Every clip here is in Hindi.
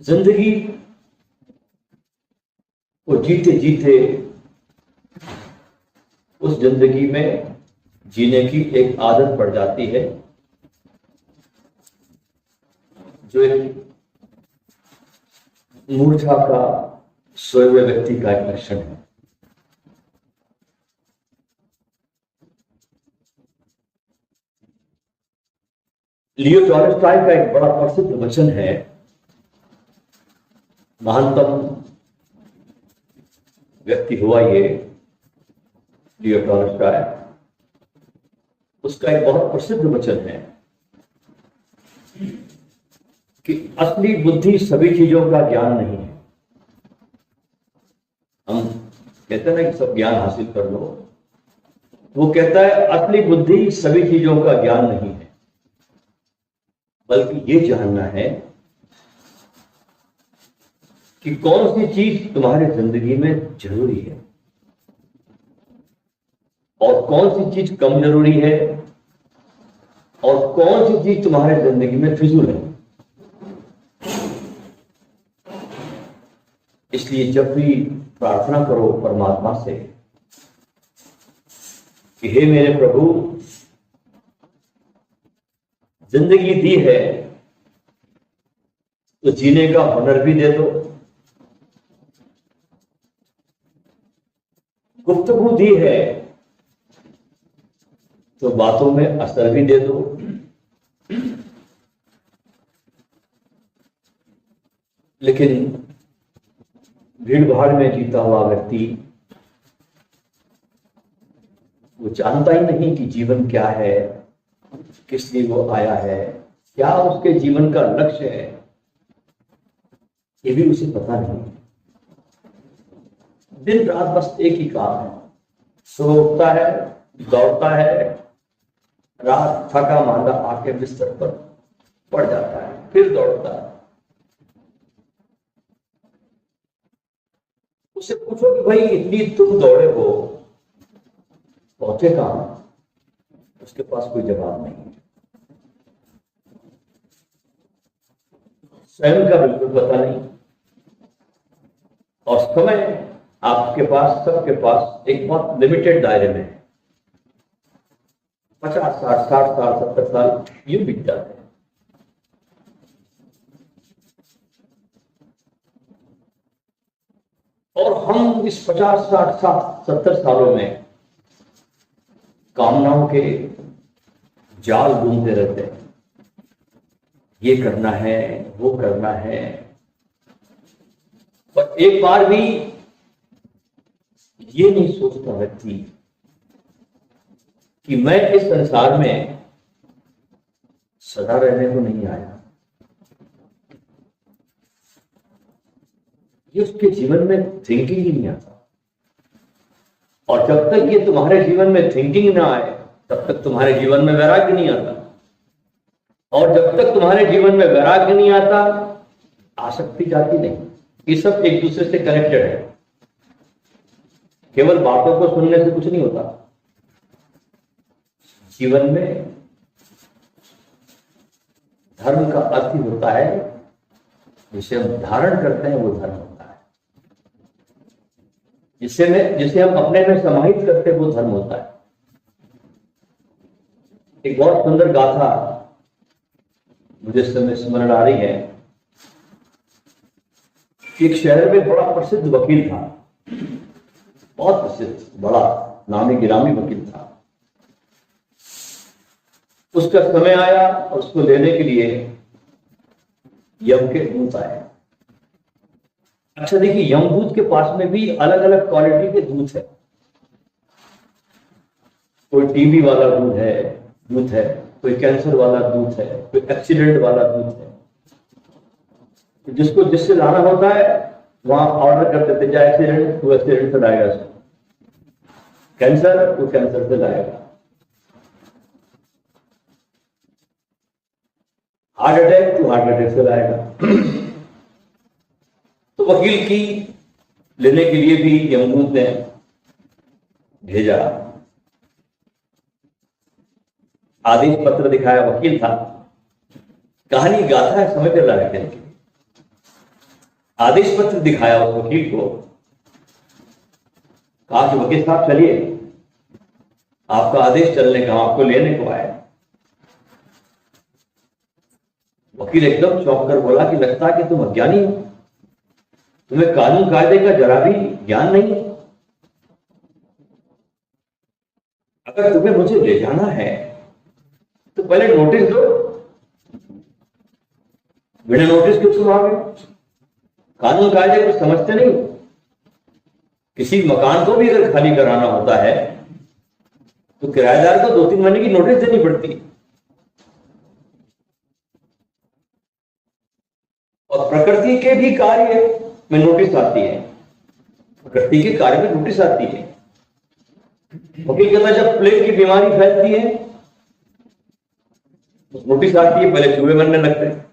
जिंदगी को जीते जीते उस जिंदगी में जीने की एक आदत पड़ जाती है, जो एक मूर्छा का सोए हुए व्यक्ति का एक लक्षण है। लियो टॉल्स्टॉय का एक बड़ा प्रसिद्ध वचन है, महानतम व्यक्ति हुआ ये लियो टॉल्स्टॉय। उसका एक बहुत प्रसिद्ध वचन है कि असली बुद्धि सभी चीजों का ज्ञान नहीं है। हम कहते हैं ना कि सब ज्ञान हासिल कर लो, वो कहता है असली बुद्धि सभी चीजों का ज्ञान नहीं है, बल्कि ये जानना है कि कौन सी चीज तुम्हारी जिंदगी में जरूरी है और कौन सी चीज कम जरूरी है और कौन सी चीज तुम्हारे जिंदगी में फिजूल है। इसलिए जब भी प्रार्थना करो परमात्मा से कि हे मेरे प्रभु, जिंदगी दी है तो जीने का हुनर भी दे दो, गुफ्तगू दी है तो बातों में असर भी दे दो, लेकिन भीड़ भाड़ में जीता हुआ व्यक्ति वो जानता ही नहीं कि जीवन क्या है, किस लिए वो आया है, क्या उसके जीवन का लक्ष्य है, ये भी उसे पता नहीं। दिन रात बस एक ही काम है, सोता है, दौड़ता है, रात थका मांदा आके बिस्तर पर पड़ जाता है, फिर दौड़ता है। उससे पूछो कि भाई इतनी तुम दौड़े हो, पहुंचे कहां? उसके पास कोई जवाब नहीं है, स्वयं का बिल्कुल पता नहीं। और समय आपके पास, सबके पास एक बहुत लिमिटेड दायरे में है। 50 60 60 साल 70 साल यूं बीत जाते हैं। और हम इस 50 60 70 सालों में कामनाओं के जाल बुनते रहते हैं, ये करना है, वो करना है, पर एक बार भी ये नहीं सोचता व्यक्ति कि मैं इस संसार में सदा रहने को नहीं आया। ये उसके जीवन में थिंकिंग ही नहीं आता। और जब तक ये तुम्हारे जीवन में थिंकिंग ना आए, तब तक तुम्हारे जीवन में वैराग्य नहीं आता। और जब तक तुम्हारे जीवन में वैराग्य नहीं आता, आसक्ति जाती नहीं। ये सब एक दूसरे से कनेक्टेड है। केवल बातों को सुनने से कुछ नहीं होता। जीवन में धर्म का अर्थ ही होता है, जिसे हम धारण करते हैं वो धर्म होता है। जिसे हम अपने में समाहित करते हैं वो धर्म होता है। एक बहुत सुंदर गाथा मुझे इस समय स्मरण आ रही है कि एक शहर में बड़ा प्रसिद्ध वकील था, बहुत प्रसिद्ध, बड़ा नामी गिरामी वकील था। उसका समय आया और उसको लेने के लिए यम के दूत आए। अच्छा देखिए, यमदूत के पास में भी अलग अलग क्वालिटी के दूत है। कोई टीबी वाला दूत है, कोई कैंसर वाला दूत है, कोई एक्सीडेंट वाला दूत है। तो जिसको जिससे लाना होता है वहां ऑर्डर कर देते, जाए एक्सीडेंट तो एक्सीडेंट से लाएगा, कैंसर तो कैंसर से लाएगा, हार्ट अटैक तो हार्ट अटैक से लाएगा। तो वकील की लेने के लिए भी यमदूत ने भेजा, आदेश पत्र दिखाया। वकील था, कहानी गाथा है, समझ कर लाया के लिए। आदेश पत्र दिखाया उस वकील को, कहा कि वकील साहब चलिए, आपका आदेश चलने का, आपको लेने को आया। वकील एकदम चौंक कर बोला कि लगता है कि तुम अज्ञानी हो, तुम्हें कानून कायदे का जरा भी ज्ञान नहीं है। अगर तुम्हें मुझे ले जाना है तो पहले नोटिस दो, बिना नोटिस के तुम आ गए। कानून कायदे को समझते नहीं। किसी मकान को भी अगर खाली कराना होता है तो किराएदार को 2-3 महीने की नोटिस देनी पड़ती है। और प्रकृति के भी कार्य में नोटिस आती है, प्रकृति के कार्य में नोटिस आती है। वकील कहता है जब प्लेग की बीमारी फैलती है तो नोटिस आती है, पहले चूहे मरने लगते हैं।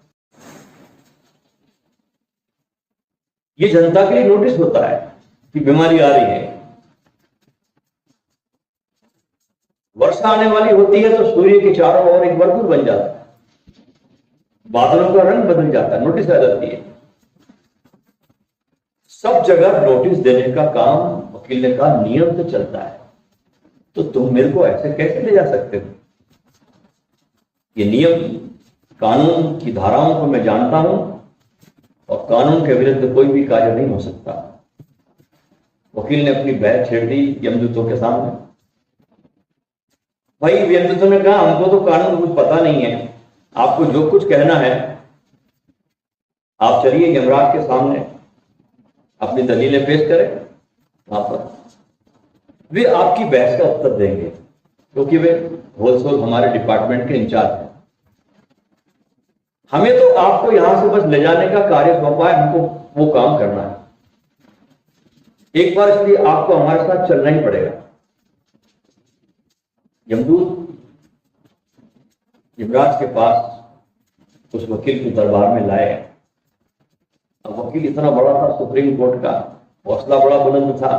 ये जनता के लिए नोटिस होता है कि बीमारी आ रही है। वर्षा आने वाली होती है तो सूर्य के चारों ओर एक वर्तुल बन जाता है, बादलों का रंग बदल जाता है, नोटिस आ जाती है। सब जगह नोटिस देने का काम वकील ने कहा नियम से चलता है, तो तुम मेरे को ऐसे कैसे ले जा सकते हो? ये नियम, कानून की धाराओं को मैं जानता हूं और कानून के विरुद्ध कोई भी कार्य नहीं हो सकता। वकील ने अपनी बहस छेड़ दी यमदूतों के सामने। भाई यमदूतों ने कहा हमको तो कानून कुछ पता नहीं है, आपको जो कुछ कहना है आप चलिए यमराज के सामने अपनी दलीलें पेश करें। वहां पर वे आपकी बहस का उत्तर देंगे, क्योंकि वे होलसेल हमारे डिपार्टमेंट के इंचार्ज हैं। हमें तो आपको यहां से बस ले जाने का कार्य सौंपा है, हमको वो काम करना है। एक बार इसलिए आपको हमारे साथ चलना ही पड़ेगा। यमदूत यमराज के पास उस वकील को दरबार में लाए। अब वकील इतना बड़ा था, सुप्रीम कोर्ट का हौसला बड़ा बुलंद था।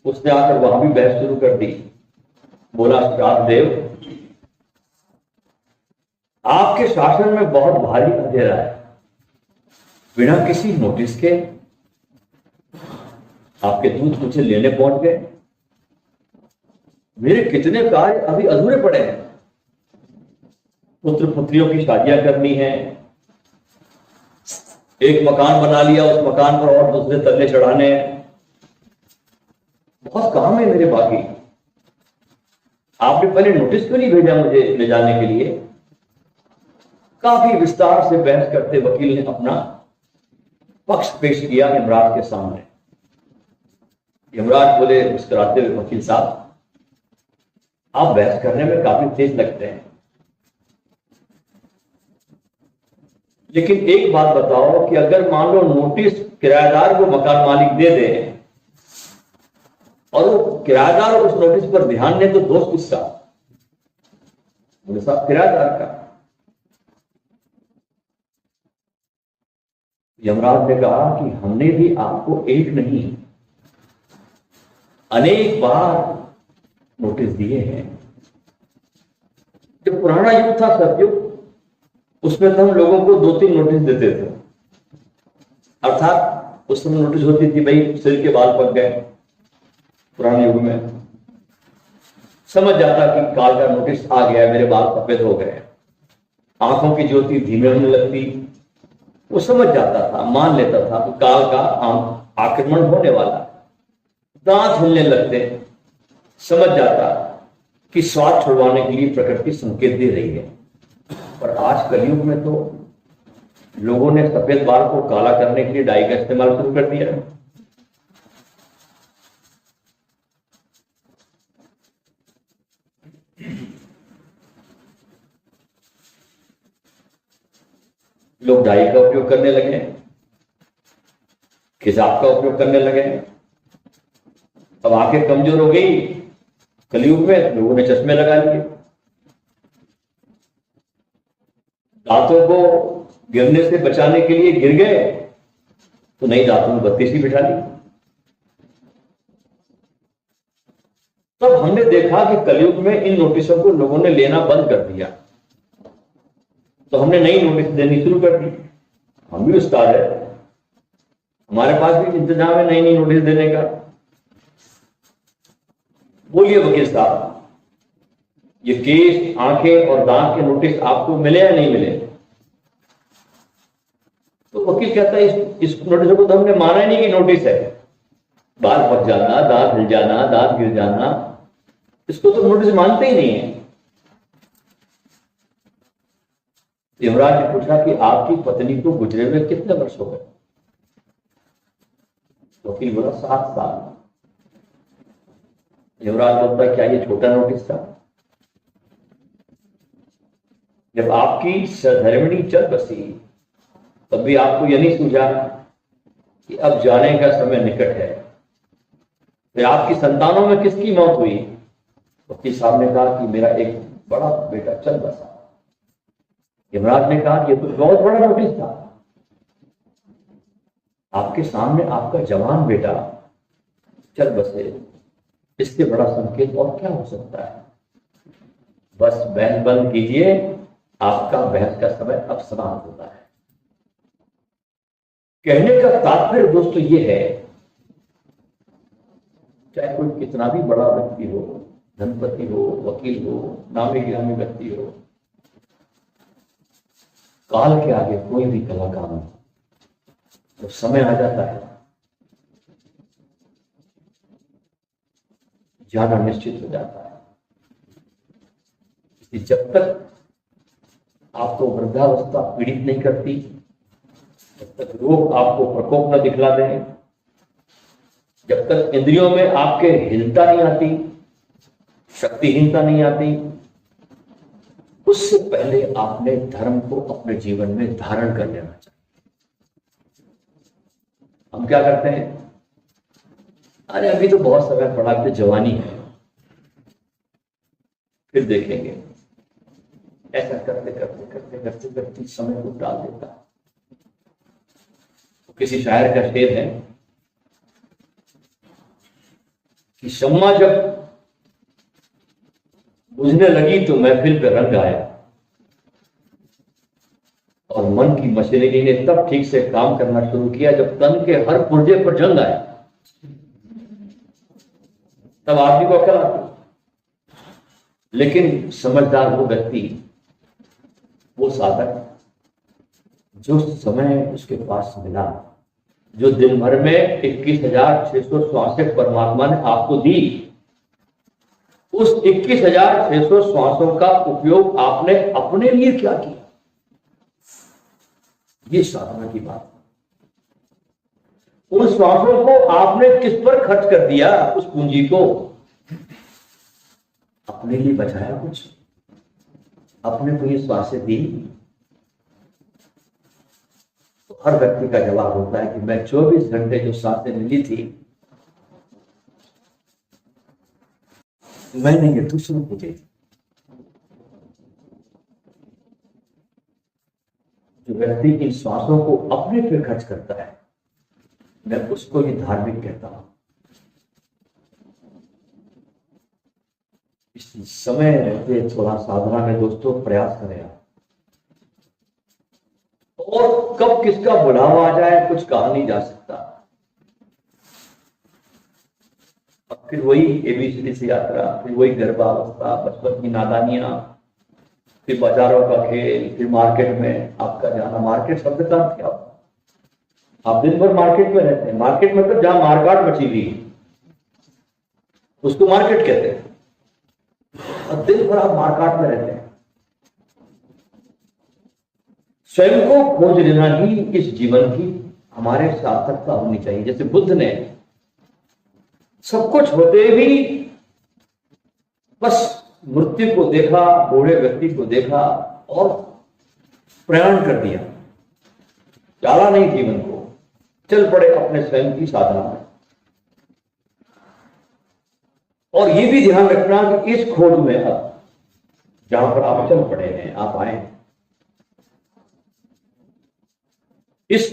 उसने आकर वहां भी बहस शुरू कर दी। बोला श्राद्ध देव, आपके शासन में बहुत भारी अंधेरा है। बिना किसी नोटिस के आपके दूत मुझे लेने पहुंच गए। मेरे कितने कार्य अभी अधूरे पड़े हैं। पुत्र पुत्रियों की शादियां करनी है, एक मकान बना लिया, उस मकान पर और दूसरे तल्ले चढ़ाने हैं। बहुत काम है मेरे बाकी। आपने पहले नोटिस क्यों नहीं भेजा मुझे ले जाने के लिए? काफी विस्तार से बहस करते वकील ने अपना पक्ष पेश किया यमराज के सामने। यमराज बोले मुस्कुराते हुए, वकील साहब आप बहस करने में काफी तेज लगते हैं, लेकिन एक बात बताओ कि अगर मान लो नोटिस किराएदार को मकान मालिक दे दे और वो किराएदार उस नोटिस पर ध्यान दे, तो दोष किसका? बोले साहब किराएदार का। यमराज ने कहा कि हमने भी आपको एक नहीं अनेक बार नोटिस दिए हैं। जो पुराना युग था सतयुग, उसमें तो हम लोगों को 2-3 नोटिस देते थे। अर्थात उस समय नोटिस होती थी भाई सिर के बाल पक गए। पुराने युग में समझ जाता कि काल का नोटिस आ गया, मेरे बाल सफेद हो गए, आंखों की ज्योति धीमे होने लगती, वो समझ जाता था, मान लेता था कि काल का आक्रमण होने वाला। दांत हिलने लगते, समझ जाता कि स्वाद छुड़वाने के लिए प्रकृति संकेत दे रही है। पर आज कलयुग में तो लोगों ने सफेद बाल को काला करने के लिए डाई का इस्तेमाल शुरू कर दिया है। लोग डाई का उपयोग करने लगे, खिजाब का उपयोग करने लगे। अब आंखें कमजोर हो गई कलयुग में, लोगों ने चश्मे लगा लिए। दांतों को गिरने से बचाने के लिए गिर गए तो नई दांतों में बत्ती सी बिठा ली। तब हमने देखा कि कलयुग में इन नोटिसों को लोगों ने लेना बंद कर दिया, तो हमने नई नोटिस देनी शुरू कर दी। हम भी उस्ताद है, हमारे पास भी इंतजाम है नई नई नोटिस देने का। बोलिए वकील साहब, ये केस, आंखें और दांत के नोटिस आपको मिले या नहीं मिले? तो वकील कहता है इस नोटिस को तो हमने माना ही नहीं कि नोटिस है। बाल फट जाना, दांत हिल जाना, दांत गिर जाना, इसको तो नोटिस मानते ही नहीं है। युवराज ने पूछा कि आपकी पत्नी को गुजरे हुए कितने वर्ष हो गए? वकील बोला 7 साल। युवराज बोलता क्या ये छोटा नोटिस था? जब आपकी सधर्मिणी चल बसी तब भी आपको यह नहीं सूझा कि अब जाने का समय निकट है? फिर आपकी संतानों में किसकी मौत हुई? वकील साहब ने कहा कि मेरा एक बड़ा बेटा चल बसा। युवराज ने कहा यह तो बहुत बड़ा नोटिस था, आपके सामने आपका जवान बेटा चल बसे, इससे बड़ा संकेत और क्या हो सकता है? बस बहस बंद कीजिए, आपका बहस का समय अब समाप्त होता है। कहने का तात्पर्य दोस्तों ये है, चाहे कोई कितना भी बड़ा व्यक्ति हो, धनपति हो, वकील हो, नामी गिरामी व्यक्ति हो, काल के आगे कोई भी कलाकार नहीं। तो समय आ जाता है, जाना निश्चित हो जाता है। इसलिए जब तक आपको वृद्धावस्था पीड़ित नहीं करती, जब तक रोग आपको प्रकोप न दिखला दें, जब तक इंद्रियों में आपके हिलता नहीं आती, शक्तिहीनता नहीं आती, उससे पहले आपने धर्म को अपने जीवन में धारण कर लेना चाहिए। हम क्या करते हैं, अरे अभी तो बहुत समय पड़ा, तो जवानी है, फिर देखेंगे। ऐसा करते करते करते करते करते समय को डाल देता है। तो किसी शायर का शेर है कि शम्मा जब बुझने लगी तो महफिल पे रंग आया, और मन की मशीनरी ने तब ठीक से काम करना शुरू किया जब तन के हर पुर्जे पर जंग आया। तब आदमी को अकल आती। लेकिन समझदार वो व्यक्ति, वो साधक, जो समय उसके पास मिला, जो दिन भर में 21,666 परमात्मा ने आपको दी, उस 21,600 श्वासों का उपयोग आपने अपने लिए क्या किया? ये साधना की बात। उन श्वासों को आपने किस पर खर्च कर दिया? उस पूंजी को अपने लिए बचाया कुछ? अपने को ये श्वासें दी? तो हर व्यक्ति का जवाब होता है कि मैं 24 घंटे जो सांसें मिली थी, मैंने ये दूसरों को दी। जो व्यक्ति इन श्वासों को अपने पे खर्च करता है, मैं उसको ही धार्मिक कहता हूं। इस समय रहते थोड़ा साधना में दोस्तों प्रयास करें आप। और कब किसका बुलावा आ जाए कुछ कहा नहीं जा सकता। अब फिर वही एबीसीडी से यात्रा, फिर वही गर्भावस्था, बचपन की नादानियां, फिर बाजारों का खेल, फिर मार्केट में आपका जाना। मार्केट शब्द का अर्थ क्या होता है? आप दिन भर मार्केट में रहते हैं। मार्केट मतलब जहां मारकाट मची हुई है उसको मार्केट कहते हैं। और दिन भर आप मारकाट में रहते हैं। स्वयं को खोज लेना ही इस जीवन की हमारे सार्थकता होनी चाहिए। जैसे बुद्ध ने सब कुछ होते भी बस मृत्यु को देखा, बूढ़े व्यक्ति को देखा और प्रयाण कर दिया, टाला नहीं जीवन को, चल पड़े अपने स्वयं की साधना में। और ये भी ध्यान रखना कि इस खोज में अब जहां पर आप चल पड़े हैं, आप आए, इस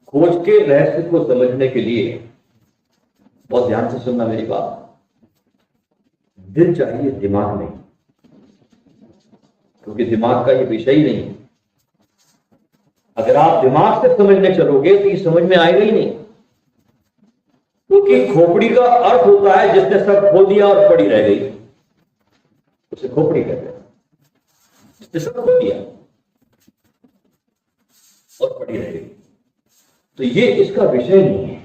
खोज के रहस्य को समझने के लिए बहुत ध्यान से सुनना मेरी बात। दिल चाहिए, दिमाग नहीं, क्योंकि दिमाग का ये विषय ही नहीं है। अगर आप दिमाग से समझने चलोगे तो ये समझ में आएगा ही नहीं, क्योंकि खोपड़ी का अर्थ होता है जिसने सब खो दिया और पड़ी रह गई, उसे खोपड़ी कहते हैं। जिसने सब खो दिया और पड़ी रह गई, तो ये इसका विषय नहीं है।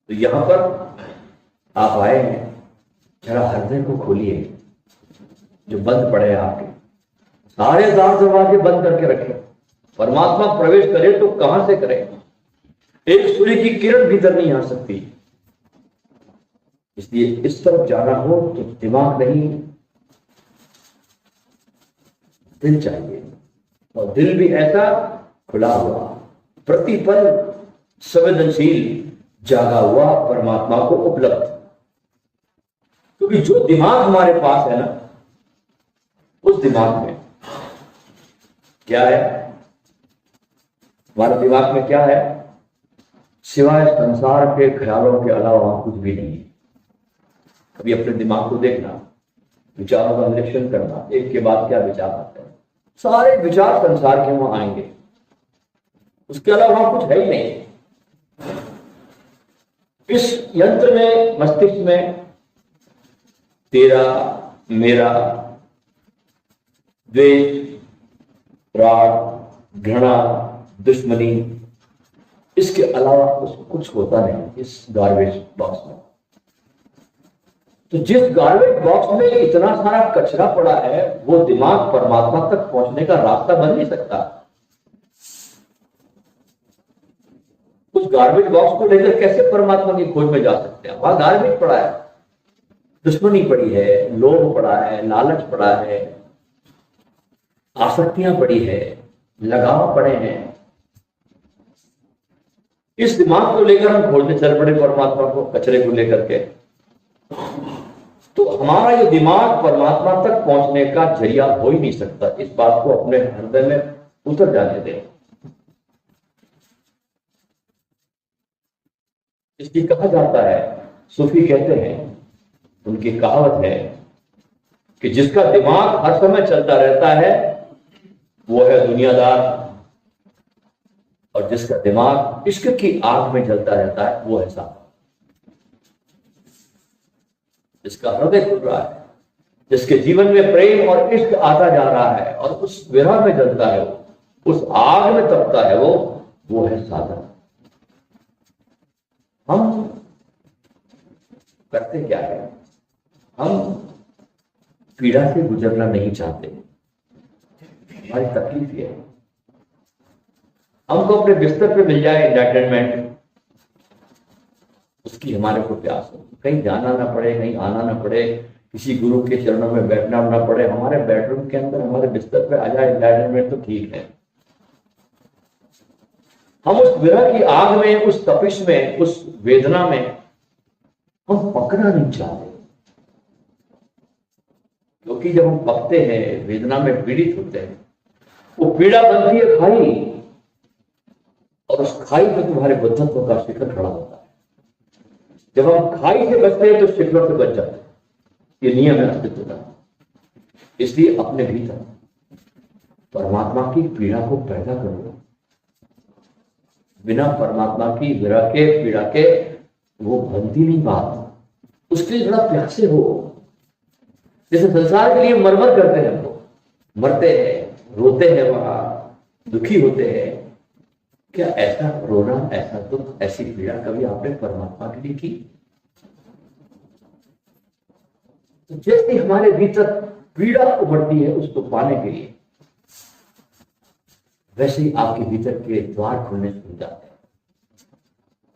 तो यहां पर आप आए हैं, जरा हृदय को खोलिए, जो बंद पड़े हैं आपके सारे द्वार दरवाजे बंद करके रखें। परमात्मा प्रवेश करे तो कहां से करे? एक सूर्य की किरण भीतर नहीं आ सकती। इसलिए इस तरफ जाना हो तो दिमाग नहीं, दिल चाहिए, और दिल भी ऐसा खुला हुआ, प्रतिपल संवेदनशील, जागा हुआ, परमात्मा को उपलब्ध। क्योंकि जो दिमाग हमारे पास है ना, उस दिमाग में क्या है? हमारे दिमाग में क्या है? सिवाय संसार के ख्यालों के अलावा कुछ भी नहीं है। कभी अपने दिमाग को देखना, विचारों का निरीक्षण करना, एक के बाद क्या विचार आते हैं, सारे विचार संसार के वहां आएंगे, उसके अलावा वहां कुछ है ही नहीं। इस यंत्र में, मस्तिष्क में तेरा, मेरा, द्वेष, राग, घृणा, दुश्मनी, इसके अलावा कुछ होता नहीं इस गार्बेज बॉक्स में। तो जिस गार्बेज बॉक्स में इतना सारा कचरा पड़ा है, वो दिमाग परमात्मा तक पहुंचने का रास्ता बन नहीं सकता। उस गार्बेज बॉक्स को लेकर कैसे परमात्मा की खोज में जा सकते हैं? वहां गार्बेज पड़ा है, दुश्मनी पड़ी है, लोभ पड़ा है, लालच पड़ा है, आसक्तियां पड़ी है, लगाव पड़े हैं। इस दिमाग को लेकर हम खोजने चल पड़े परमात्मा को, कचरे को लेकर के। तो हमारा ये दिमाग परमात्मा तक पहुंचने का जरिया हो ही नहीं सकता। इस बात को अपने हृदय में उतर जाने दें। इसलिए कहा जाता है, सूफी कहते हैं, उनकी कहावत है कि जिसका दिमाग हर समय चलता रहता है वो है दुनियादार, और जिसका दिमाग इश्क की आग में जलता रहता है वो है साधक। जिसका हृदय खुल रहा है, जिसके जीवन में प्रेम और इश्क आता जा रहा है और उस विरह में जलता है, उस आग में तपता है, वो है साधक। हम करते क्या है? हम पीड़ा से गुजरना नहीं चाहते, हमारी तकलीफ ये है। हमको अपने बिस्तर पे मिल जाए एंटरटेनमेंट, उसकी हमारे को प्यास हो, कहीं जाना ना पड़े, कहीं आना ना पड़े, किसी गुरु के चरणों में बैठना ना पड़े, हमारे बेडरूम के अंदर, हमारे बिस्तर पे आ जाए एंटरटेनमेंट, तो ठीक है। हम उस विरह की आग में, उस तपिश में, उस वेदना में हम पकना नहीं चाहते, क्योंकि जब हम पकते हैं, वेदना में पीड़ित होते हैं, वो पीड़ा बनती है खाई, और उस खाई पे तुम्हारे बद्धत्व का शिखर खड़ा होता है। जब हम खाई से बचते हैं तो शिखर से बच जाते हैं। ये नियम है अस्तित्व का। इसलिए अपने भीतर परमात्मा की पीड़ा को पैदा करो। बिना परमात्मा की विरह के, पीड़ा के वो बनती नहीं बात। उसके लिए थोड़ा प्यासे हो। जैसे संसार के लिए मरमर करते हैं, हम लोग मरते हैं, रोते हैं, वहां दुखी होते हैं। क्या ऐसा रोना, ऐसा दुख, ऐसी पीड़ा कभी आपने परमात्मा के लिए की? तो जैसे हमारे भीतर पीड़ा उभरती है उसको पाने के लिए, वैसे ही आपके भीतर के द्वार खुलने शुरू हो जाते हैं।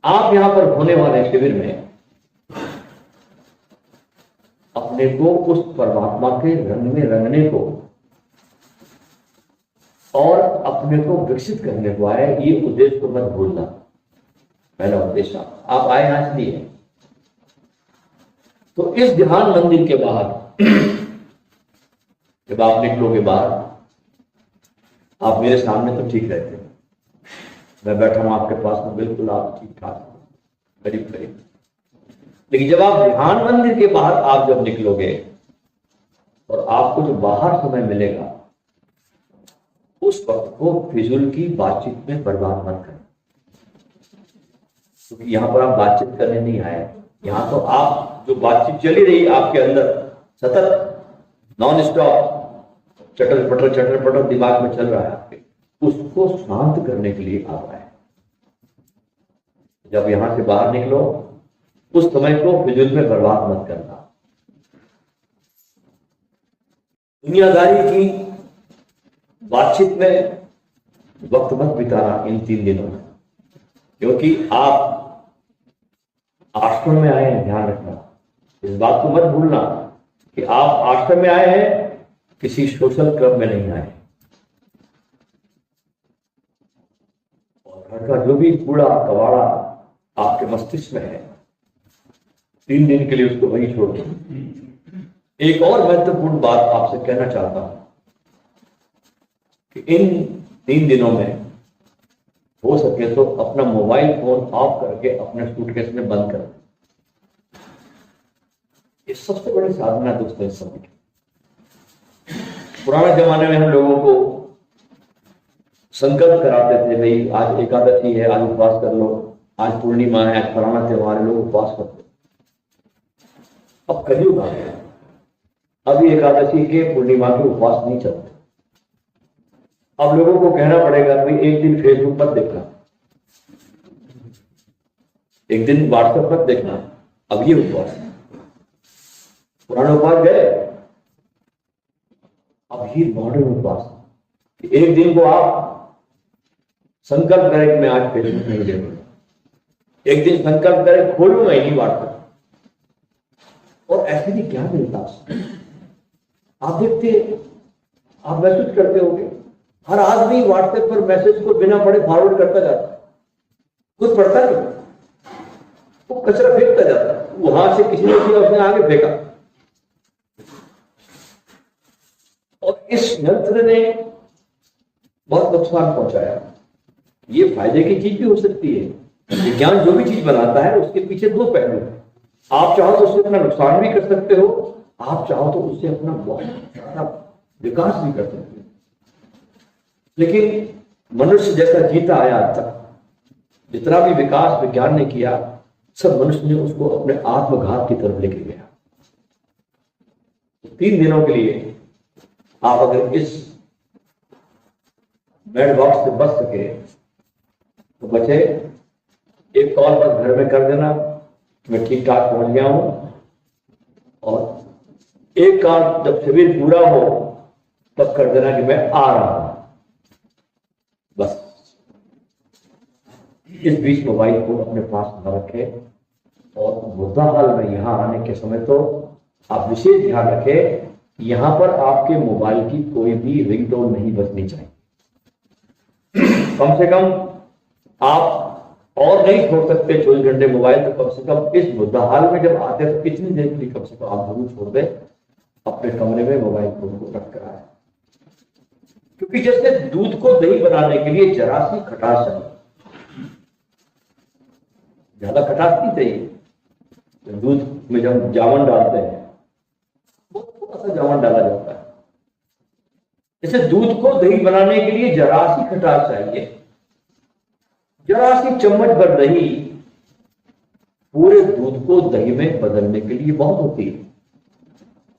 आप यहां पर होने वाले शिविर में अपने को उस परमात्मा के रंग में रंगने को और अपने को विकसित करने को आए। ये उद्देश्य को मत भूलना। पहला उद्देश्य आप आए ना इसलिए। तो इस ध्यान मंदिर के बाहर जब आप निकलोगे बाहर, आप मेरे सामने तो ठीक रहते हैं, मैं बैठा हूं आपके पास में, बिल्कुल आप ठीक ठाक करीब करीब। लेकिन जब आप ध्यान मंदिर के बाहर आप जब निकलोगे और आपको जो बाहर समय मिलेगा, उस वक्त को फिजूल की बातचीत में बर्बाद मत करें, क्योंकि यहाँ पर आप बातचीत करने नहीं आए। यहाँ तो आप जो बातचीत चली रही आपके अंदर सतत नॉन स्टॉप चटर पटर दिमाग में चल रहा है आपके, उसको शांत करने के लिए आप आए। जब यहां से बाहर निकलो उस समय को फिजूल में बर्बाद मत करना। दुनियादारी की बातचीत में वक्त मत बिताना इन 3 दिनों में, क्योंकि आप आश्रम में आए हैं। ध्यान रखना, इस बात को मत भूलना कि आप आश्रम में आए हैं, किसी सोशल क्लब में नहीं आए। और घर का जो भी कूड़ा कबाड़ा आपके मस्तिष्क में है, 3 दिन के लिए उसको वहीं छोड़ दो। एक और महत्वपूर्ण बात आपसे कहना चाहता हूं कि इन 3 दिनों में हो सके तो अपना मोबाइल फोन ऑफ करके अपने सूटकेस में बंद कर दो। ये सबसे बड़ी साधना दोस्तों इस समय की। पुराने जमाने में हम लोगों को संकल्प कराते थे, भाई आज एकादशी है, आज उपवास कर लो, आज पूर्णिमा है, आज फलाना त्योहार है, लोग उपवास करते। अब कलयुग आ गया, अभी एकादशी के पूर्णिमा के उपवास नहीं चलते। अब लोगों को कहना पड़ेगा भाई एक दिन फेसबुक मत देखना, एक दिन व्हाट्सएप मत देखना, अब ये उपवास। पुराने उपवास गए, अब ये मॉडर्न उपवास। एक दिन को आप संकल्प करें कि मैं आज फेसबुक नहीं देखूंगा, एक दिन संकल्प करें खोलूंगा ही नहीं व्हाट्सएप। और ऐसे भी क्या मिलता है, आप देखते, आप मैसेज करते होंगे, हर आदमी व्हाट्सएप पर मैसेज को बिना पढ़े फॉरवर्ड करता जाता है, कुछ पढ़ता नहीं, वो कचरा फेंकता जाता है। वहां से किसी ने किया, उसने आगे फेंका। और इस यंत्र ने बहुत नुकसान पहुंचाया। ये फायदे की चीज भी हो सकती है, विज्ञान जो भी चीज बनाता है उसके पीछे 2 पहलू हैं। आप चाहो तो उससे अपना नुकसान भी कर सकते हो, आप चाहो तो उससे अपना बहुत ज्यादा विकास भी कर सकते हो। लेकिन मनुष्य जैसा जीता आया आज तक, जितना भी विकास विज्ञान ने किया, सब मनुष्य ने उसको अपने आत्मघात की तरफ लेके गया। 3 दिनों के लिए आप अगर इस बेड बॉक्स से बच सके तो बचे। एक कॉल बस घर में कर देना, मैं ठीक ठाक पहुंच गया हूं, और एक काम जब शिविर पूरा हो तब कर देना कि मैं आ रहा हूं। बस इस बीच मोबाइल को अपने पास न रखें। और मुद्दा हाल में यहां आने के समय तो आप विशेष ध्यान रखें, यहां पर आपके मोबाइल की कोई भी रिंगटोन नहीं बजनी चाहिए। कम से कम आप और नहीं छोड़ सकते 24 घंटे मोबाइल, तो कम से कम इस मुद्दा हाल में जब आते हैं तो कितनी देर के लिए कम से कम आप जरूर छोड़ दें, अपने कमरे में मोबाइल फोन को रख कर आए। क्योंकि जैसे दूध को दही बनाने के लिए जरा सी खटास चाहिए, ज्यादा खटास नहीं चाहिए। दूध में जब जावन डालते हैं थोड़ा सा जावन डाला जाता है, जैसे दूध को दही बनाने के लिए जरा सी खटास चाहिए। जरा सी चम्मच भर दही पूरे दूध को दही में बदलने के लिए बहुत होती है।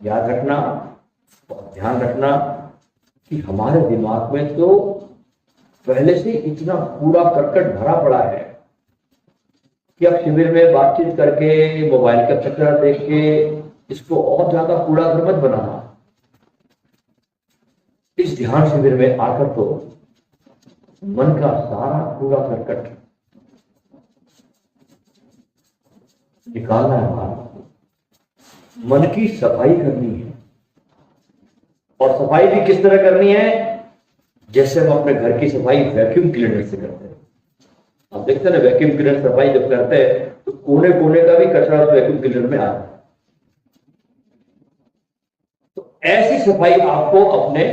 याद रखना और ध्यान रखना कि हमारे दिमाग में तो पहले से इतना कूड़ा करकट भरा पड़ा है कि अब शिविर में बातचीत करके, मोबाइल का कचरा देख के इसको और ज्यादा कूड़ा घर मत बनाना। इस ध्यान शिविर में आकर तो मन का सारा कूड़ा करकट निकालना है। हमारा मन की सफाई करनी है, और सफाई भी किस तरह करनी है, जैसे हम अपने घर की सफाई वैक्यूम क्लीनर से करते हैं। आप देखते हैं ना, वैक्यूम क्लीनर सफाई जब करते हैं तो कोने कोने का भी कचरा उस वैक्यूम क्लीनर में आता है। तो ऐसी सफाई आपको अपने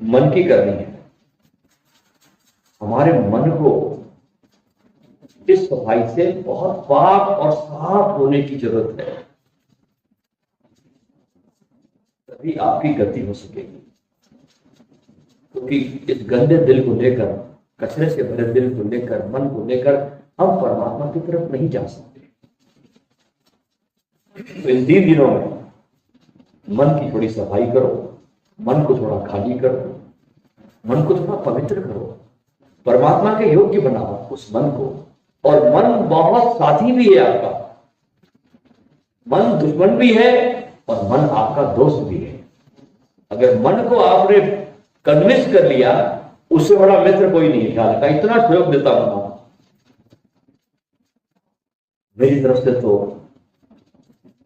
मन की करनी है। हमारे मन को इस सफाई से बहुत पाक और साफ होने की जरूरत है, तभी आपकी गति हो सकेगी। क्योंकि इस गंदे दिल को लेकर, कचरे से भरे दिल को लेकर, मन को लेकर हम परमात्मा की तरफ नहीं जा सकते। तो इन 3 दिनों में मन की थोड़ी सफाई करो, मन को थोड़ा खाली करो, मन को थोड़ा पवित्र करो, परमात्मा के योग्य बनाओ उस मन को। और मन बहुत साथी भी है आपका, मन दुश्मन भी है और मन आपका दोस्त भी है। अगर मन को आपने कन्विंस कर लिया, उससे बड़ा मित्र कोई नहीं है। ख्याल का इतना सहयोग देता हूं मेरी तरफ से, तो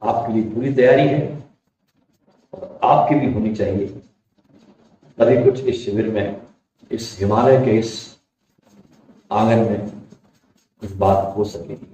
आपके लिए पूरी तैयारी है और आपकी भी होनी चाहिए। तभी कुछ इस शिविर में, इस हिमालय के इस आंगन में कुछ बात हो सकेगी।